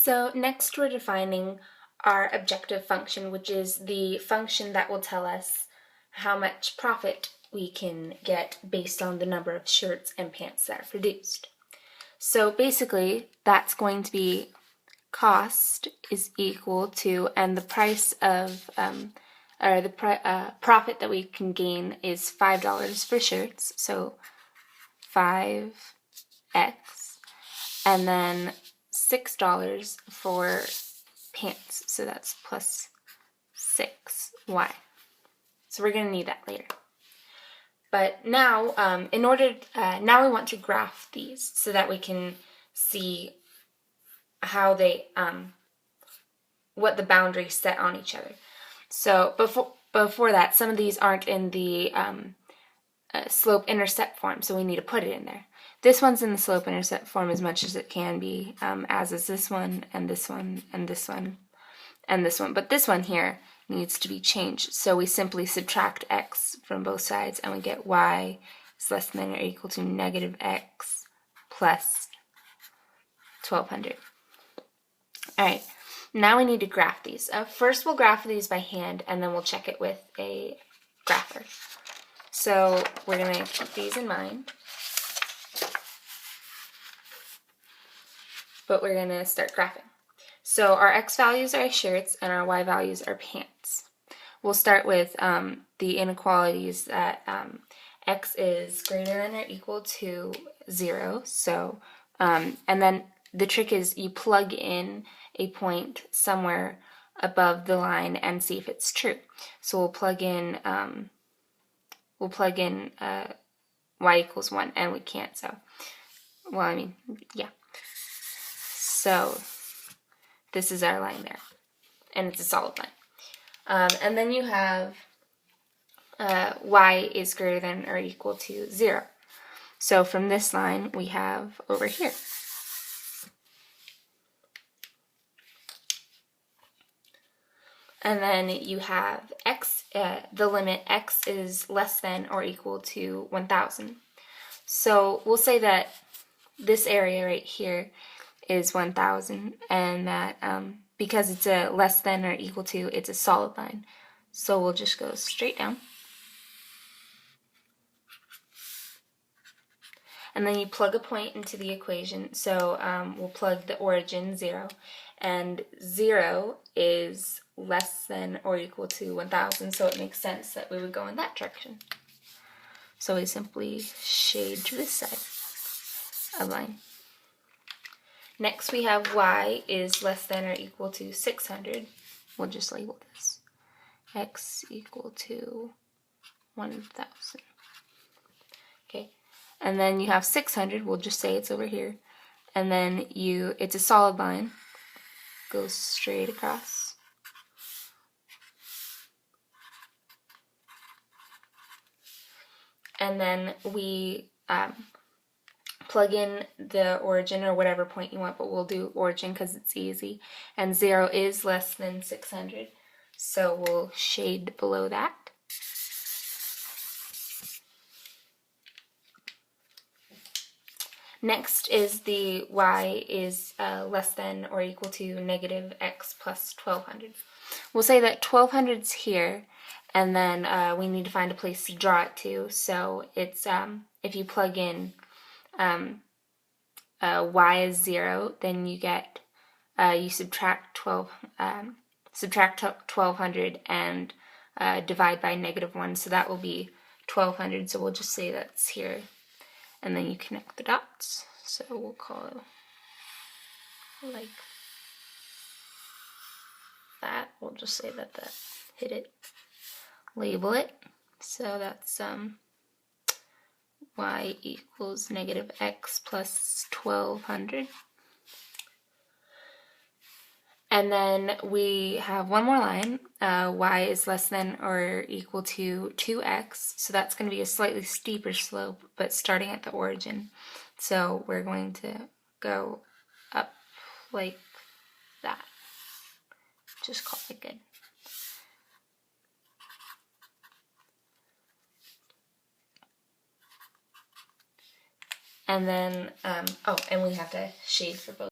So next we're defining our objective function, which is the function that will tell us how much profit we can get based on the number of shirts and pants that are produced. So basically that's going to be cost is equal to, and the price of, profit that we can gain is $5 for shirts, so 5x, and then $6 for pants, so that's plus 6y. So we're going to need that later. But now, now we want to graph these so that we can see how they, what the boundaries set on each other. So before that, some of these aren't in the slope-intercept form, so we need to put it in there. This one's in the slope-intercept form as much as it can be, as is this one, and this one, and this one, and this one. But this one here needs to be changed, so we simply subtract x from both sides, and we get y is less than or equal to negative x plus 1200. Alright, now we need to graph these. First we'll graph these by hand, and then we'll check it with a grapher. So we're going to keep these in mind. But we're going to start graphing. So our x values are shirts and our y values are pants. We'll start with the inequalities that x is greater than or equal to 0. So, and then the trick is you plug in a point somewhere above the line and see if it's true. So we'll plug in y equals 1, and we can't, so, well, I mean, yeah. So this is our line there, and it's a solid line. And then you have y is greater than or equal to 0. So from this line, we have over here. And then you have x, the limit x is less than or equal to 1,000. So we'll say that this area right here is 1,000, and that because it's a less than or equal to, it's a solid line. So we'll just go straight down. And then you plug a point into the equation. So we'll plug the origin 0, and 0 is less than or equal to 1,000, so it makes sense that we would go in that direction. So we simply shade to this side of line. Next we have y is less than or equal to 600. We'll just label this x equal to 1,000. Okay, and then you have 600. We'll just say it's over here, and then it's a solid line, goes straight across. And then we plug in the origin or whatever point you want, but we'll do origin because it's easy. And 0 is less than 600, so we'll shade below that. Next is the y is less than or equal to negative x plus 1,200. We'll say that 1,200's here, and then we need to find a place to draw it to. So it's if you plug in y is 0, then you get you subtract 1,200 and divide by negative 1, so that will be 1,200. So we'll just say that's here, and then you connect the dots. So we'll call it like that. We'll just say that hit it. Label it. So that's y equals negative x plus 1,200. And then we have one more line. Y is less than or equal to 2x. So that's going to be a slightly steeper slope, but starting at the origin. So we're going to go up like that. Just call it good. And then, and we have to shade for both.